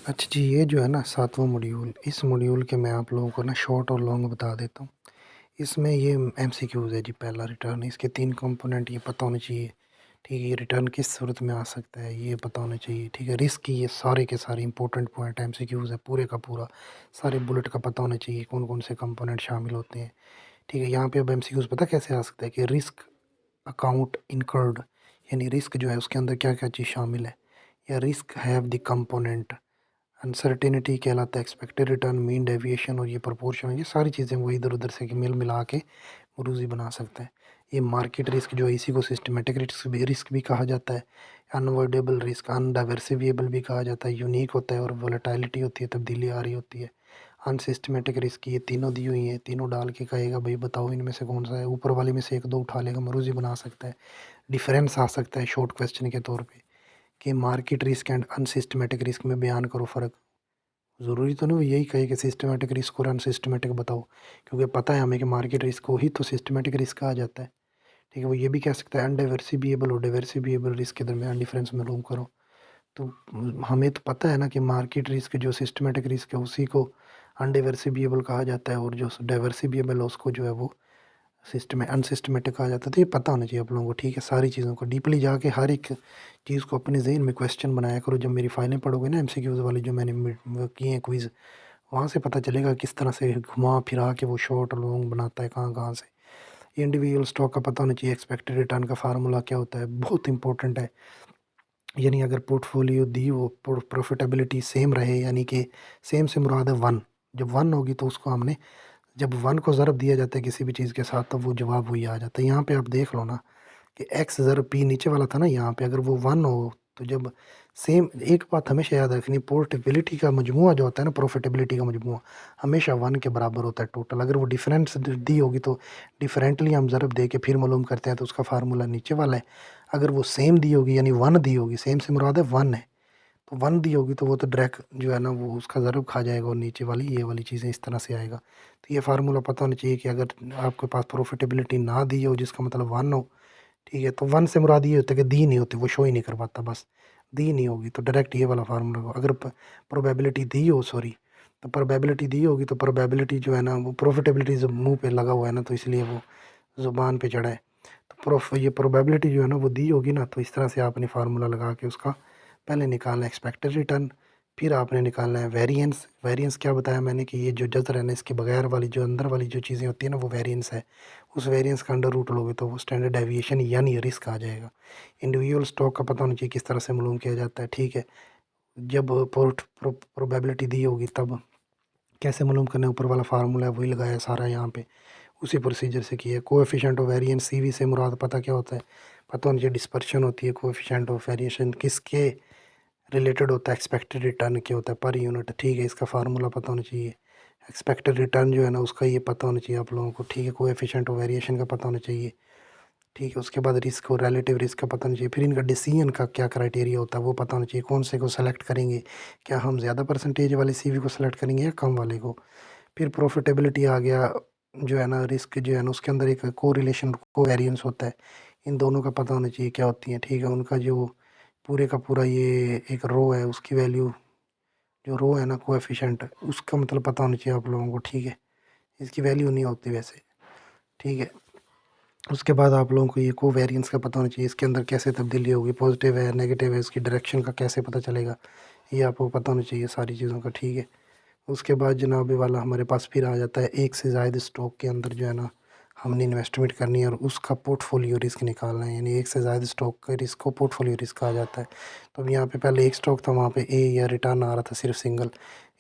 अच्छा जी, ये जो है ना 7वाँ मॉड्यूल, इस मॉड्यूल के मैं आप लोगों को ना शॉर्ट और लॉन्ग बता देता हूँ। इसमें ये एमसीक्यूज़ है जी। पहला रिटर्न, इसके 3 कंपोनेंट ये पता होने चाहिए, ठीक है। ये रिटर्न किस सूरत में आ सकता है ये पता होना चाहिए, ठीक है। रिस्क की ये सारे के सारे इंपॉर्टेंट पॉइंट एमसीक्यूज़ है, पूरे का पूरा सारे बुलेट का पता होना चाहिए कौन कौन से कंपोनेंट शामिल होते हैं, ठीक है। यहाँ पे अब एमसीक्यूज़ पता कैसे आ सकता है कि रिस्क अकाउंट इनकर्ड, यानी रिस्क जो है उसके अंदर क्या क्या चीज़ शामिल है, या risk have the component. Uncertainty कहलाता है एक्सपेक्टेड रिटर्न, मीन डेविएशन और ये प्रोपोर्शन, ये सारी चीज़ें वो इधर उधर से मिल मिला के मुरूज़ी बना सकता है। ये मार्केट रिस्क जो है इसी को सिस्टमेटिक रिस्क भी कहा जाता है। अनअवॉइडेबल रिस्क, अनडाइवर्सिफिएबल भी कहा जाता है, यूनिक होता है और वोलेटिलिटी होती है, तब्दीली आ रही होती है। अनसिस्टमेटिक रिस्क, ये तीनों दी हुई हैं, तीनों डाल के कहेगा भाई बताओ इनमें से कौन सा है, ऊपर वाले में से एक दो उठा लेगा, मरूज़ी बना सकता है। डिफरेंस आ सकता है शॉर्ट क्वेश्चन के तौर पे कि market risk and unsystematic risk में बयान करो फ़र्क। ज़रूरी तो नहीं वो यही कहे कि सिस्टमैटिक रिस्क और अनसिस्टमैटिक बताओ, क्योंकि पता है हमें कि मार्केट रिस्क को ही तो सिस्टमैटिक रिस्क कहा जाता है, ठीक है। वो ये भी कह सकता है अनडाइवर्सिफिएबल और डाइवर्सिफिएबल रिस्क के दरमियान डिफरेंस मालूम करो। तो हमें तो पता है ना कि मार्केट रिस्क जो सिस्टमैटिक रिस्क है उसी को अनडाइवर्सिफिएबल कहा जाता है, और जो डाइवर्सिफिएबल है उसको जो है वो अनसिस्टमेटिक कहा जाता है। तो ये पता होना चाहिए आप लोगों को, ठीक है। सारी चीज़ों को डीपली जाके हर एक चीज़ को अपने ज़हन में क्वेश्चन बनाया करो। जब मेरी फाइलें पढ़ोगे ना एमसीक्यूज़ वाली जो मैंने वो की हैं क्विज़, वहाँ से पता चलेगा किस तरह से घुमा फिरा के वो शॉर्ट और लॉन्ग बनाता है, कहाँ-कहाँ से। इंडिविजुअल स्टॉक का पता होना चाहिए, एक्सपेक्टेड रिटर्न का फार्मूला क्या होता है, बहुत इंपॉर्टेंट है। यानी अगर पोर्टफोलियो दी वो प्रॉफिटेबिलिटी सेम रहे, यानी कि सेम से मुराद है 1, जब 1 होगी तो उसको हमने, जब 1 को ज़रब दिया जाता है किसी भी चीज़ के साथ तो वो जवाब वही आ जाता है। यहाँ पे आप देख लो ना कि एक्स ज़रब पी नीचे वाला था ना, यहाँ पे अगर वो 1 हो तो जब सेम, एक बात हमेशा याद रखनी, पोर्टेबिलिटी का मजमूआ जो होता है ना, प्रॉफिटेबिलिटी का मजमूआ हमेशा 1 के बराबर होता है टोटल। अगर वो डिफरेंस दी होगी तो डिफरेंटली हम ज़रब दे के फिर मालूम करते हैं तो उसका फार्मूला नीचे वाला है। अगर वो सेम दी होगी यानी 1 दी होगी, सेम से मुराद है 1 है, तो 1 दी होगी तो वो तो डायरेक्ट जो है ना वो उसका ज़रब खा जाएगा और नीचे वाली ये वाली चीज़ें इस तरह से आएगा। तो ये फार्मूला पता होना चाहिए कि अगर आपके पास प्रॉफिटेबिलिटी ना दी हो जिसका मतलब 1 हो, ठीक है, तो 1 से मुराद ये होता है कि दी नहीं होती, वो शो ही नहीं करवाता बस। दी नहीं होगी तो डायरेक्ट ये वाला फार्मूला होगा। अगर प्रोबेबिलिटी दी हो, सॉरी, तो प्रोबेबिलिटी दी होगी तो प्रोबेबिलिटी जो है ना वो प्रॉफिटेबिलिटी जब मुँह पे लगा हुआ है ना तो इसलिए वो ज़ुबान पे चढ़ा है। तो ये प्रोबेबिलिटी जो है ना वो दी होगी ना, तो इस तरह से आपने फार्मूला लगा के उसका पहले निकालना है एक्सपेक्टेड रिटर्न, फिर आपने निकालना है वेरिएंस। वेरिएंस क्या बताया मैंने कि ये जो जज़र है ना इसके बगैर वाली जो अंदर वाली जो चीज़ें होती है ना वो वेरिएंस है। उस वेरिएंस का अंडर रूट लोगे तो वो स्टैंडर्ड डेविएशन यानी रिस्क आ जाएगा। इंडिविजुअल स्टॉक का पता होना चाहिए किस तरह से मालूम किया जाता है, ठीक है। जब प्रोबेबिलिटी दी होगी तब कैसे मालूम करना है, ऊपर वाला फार्मूला है वही लगाया सारा यहाँ पे, उसी प्रोसीजर से किया है। कोएफ़िशिएंट ऑफ वेरिएंस सीवी से मुराद पता क्या होता है, पता होना चाहिए डिस्पर्शन होती है। कोएफ़िशिएंट ऑफ वेरिएशन किसके रिलेटेड होता है, एक्सपेक्टेड रिटर्न क्या होता है पर यूनिट, ठीक है। इसका फार्मूला पता होना चाहिए। एक्सपेक्टेड रिटर्न जो है ना उसका ये पता होना चाहिए आप लोगों को, ठीक है। कोएफ़िशिएंट ऑफ वेरिएशन का पता होना चाहिए, ठीक है। उसके बाद रिस्क और रिलेटिव रिस्क का पता होना चाहिए। फिर इनका डिसीजन का क्या क्राइटेरिया होता है वो पता होना चाहिए, कौन से को सेलेक्ट करेंगे, क्या हम ज़्यादा परसेंटेज वाले सीवी को सेलेक्ट करेंगे या कम वाले को। फिर प्रॉफिटेबिलिटी आ गया, जो है ना रिस्क जो है ना उसके अंदर एक कोरिलेशन कोवेरिएंस होता है, इन दोनों का पता होना चाहिए क्या होती है, ठीक है। उनका जो पूरे का पूरा ये एक रो है उसकी वैल्यू, जो रो है ना कोएफ़िशिएंट उसका मतलब पता होना चाहिए आप लोगों को, ठीक है। इसकी वैल्यू नहीं होती वैसे, ठीक है। उसके बाद आप लोगों को ये कोवेरिएंस का पता होना चाहिए, इसके अंदर कैसे तब्दीली होगी, पॉजिटिव है नेगेटिव है, इसकी डायरेक्शन का कैसे पता चलेगा, ये आपको पता होना चाहिए सारी चीज़ों का, ठीक है। उसके बाद जनाब ये वाला हमारे पास फिर आ जाता है एक से ज़ायद स्टॉक के अंदर जो है ना हमने इन्वेस्टमेंट करनी है और उसका पोर्टफोलियो रिस्क निकालना है, यानी एक से ज़ायद स्टॉक के रिस्क को पोर्टफोलियो रिस्क कहा जाता है। तो अब यहाँ पे पहले एक स्टॉक था, वहाँ पे ए या रिटर्न आ रहा था सिर्फ सिंगल,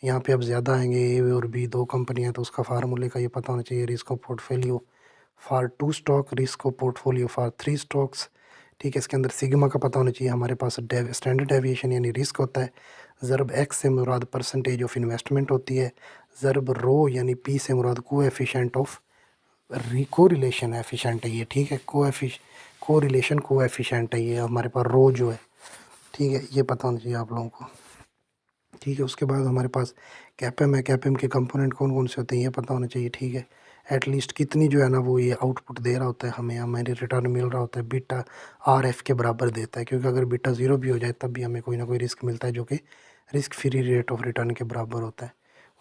यहाँ पे अब ज़्यादा आएंगे, ए और बी दो कंपनियाँ, तो उसका फार्मूले का ये पता होना चाहिए, risk of portfolio for 2 stock, risk of portfolio for 3 stocks, ठीक है। इसके अंदर सिग्मा का पता होना चाहिए, हमारे पास स्टैंडर्ड डेविएशन यानी रिस्क होता है। ज़रब एक्स से मुराद परसेंटेज ऑफ इन्वेस्टमेंट होती है। ज़रब रो यानी पी से मुराद कोएफ़िशिएंट ऑफ कोरिलेशन एफिशिएंट है ये, ठीक है। कोरिलेशन कोएफ़िशिएंट है ये हमारे पास रो जो है, ठीक है। ये पता होना चाहिए आप लोगों को, ठीक है। उसके बाद हमारे पास कैपएम है, कैपएम के कंपोनेंट कौन कौन से होते हैं ये पता होना चाहिए, ठीक है। एटलीस्ट कितनी जो है ना वो ये आउटपुट दे रहा होता है हमें, हमें रिटर्न मिल रहा होता है बीटा आर एफ के बराबर देता है, क्योंकि अगर बीटा ज़ीरो भी हो जाए तब भी हमें कोई ना कोई रिस्क मिलता है जो कि risk free rate of return के बराबर होता है।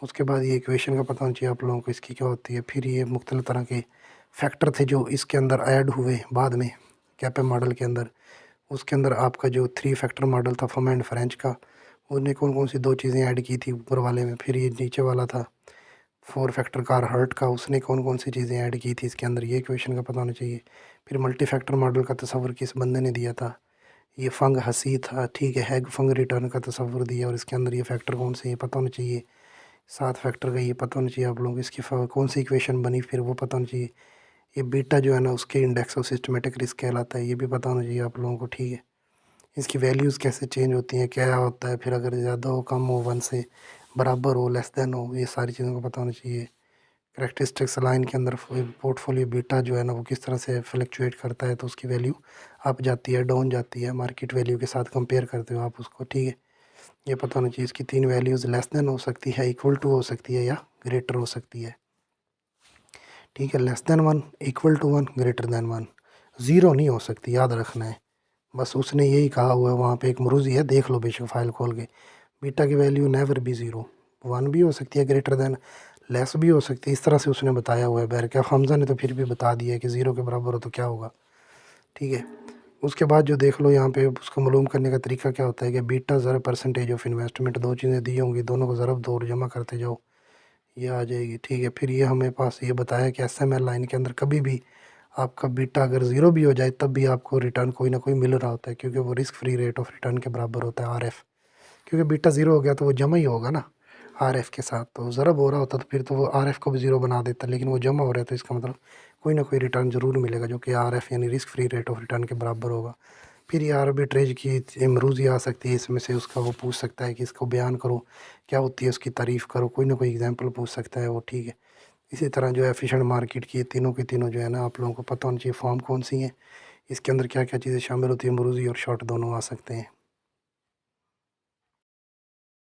उसके बाद ये इक्वेशन का पता होना चाहिए आप लोगों को इसकी क्या होती है। फिर ये मुख्तलिफ तरह के फैक्टर थे जो इसके अंदर ऐड हुए बाद में कैपे मॉडल के अंदर। उसके अंदर आपका जो 3 फैक्टर मॉडल था फम एंड फ्रेंच का, उसने कौन कौन सी 2 चीज़ें ऐड की थी ऊपर वाले में। फिर ये नीचे वाला था 4 फैक्टर कार हर्ट का, उसने कौन कौन सी चीज़ें ऐड की थी इसके अंदर, ये इक्वेशन का पता होना चाहिए। फिर मल्टी फैक्टर मॉडल का तस्वर किस बंदे ने दिया था, ये फंग हसी था, ठीक है। हैग फंग रिटर्न का तस्वर दिया और इसके अंदर ये फैक्टर कौन से ये पता होना चाहिए। 7 फैक्टर का ये पता होना चाहिए आप लोगों को। इसकी कौन सी इक्वेशन बनी फिर वो पता होना चाहिए। ये बीटा जो है ना उसके इंडेक्स ऑफ सिस्टमेटिक रिस्क कहलाता है, ये भी पता होना चाहिए आप लोगों को, ठीक है। इसकी वैल्यूज़ कैसे चेंज होती हैं, क्या होता है, फिर अगर ज़्यादा हो, कम हो, 1 से बराबर हो, लेस देन हो, ये सारी चीज़ों का पता होना चाहिए। करैक्टरिस्टिक्स लाइन के अंदर पोर्टफोलियो बीटा जो है ना वो किस तरह से फ्लक्चुएट करता है, तो उसकी वैल्यू अप जाती है, डाउन जाती है, मार्केट वैल्यू के साथ कंपेयर करते हो आप उसको, ठीक है। ये पता होना चाहिए। इसकी 3 वैल्यूज़ लेस देन हो सकती है, इक्वल टू हो सकती है, या ग्रेटर हो सकती है, ठीक है। Less than 1, equal to 1, greater than 1, zero नहीं हो सकती, याद रखना है। बस उसने यही कहा हुआ है वहाँ पे, एक मरूज़ी है, देख लो बेशक फ़ाइल खोल के। बीटा की वैल्यू नेवर बी ज़ीरो, 1 भी हो सकती है ग्रेटर देन, लेस भी हो सकती है, इस तरह से उसने बताया हुआ है। बैरकैफ हमज़ा ने तो फिर भी बता दिया है कि ज़ीरो के बराबर हो तो क्या होगा, ठीक है। उसके बाद जो देख लो यहाँ पे उसको मालूम करने का तरीका क्या होता है कि बीटा ज़रा परसेंटेज ऑफ इन्वेस्टमेंट, 2 चीज़ें दी होंगी, दोनों को ज़रब दो और जमा करते जाओ, ये आ जाएगी, ठीक है। फिर ये हमें पास ये बताया कि एसएमएल लाइन के अंदर कभी भी आपका बीटा अगर ज़ीरो भी हो जाए तब भी आपको रिटर्न कोई ना कोई मिल रहा होता है, क्योंकि वो risk free rate of return के बराबर होता है आरएफ। क्योंकि बीटा ज़ीरो हो गया तो वो जमा ही होगा ना आरएफ के साथ, तो ज़रब हो रहा होता तो फिर तो वो आरएफ को भी ज़ीरो बना देता, लेकिन वो जमा हो रहा है तो इसका मतलब कोई ना कोई रिटर्न ज़रूर मिलेगा जो कि आरएफ यानी risk free rate of return के बराबर होगा। फिर ये आर्बिट्रेज की इमरूज़ी आ सकती है, इसमें से उसका वो पूछ सकता है कि इसको बयान करो, क्या होती है उसकी तारीफ़ करो, कोई ना कोई एग्जांपल पूछ सकता है वो, ठीक है। इसी तरह जो है एफिशिएंट मार्केट की तीनों की तीनों जो है ना आप लोगों को पता होना चाहिए फॉर्म कौन सी है, इसके अंदर क्या क्या चीज़ें शामिल होती है, मरूज़ी और शॉर्ट दोनों आ सकते हैं।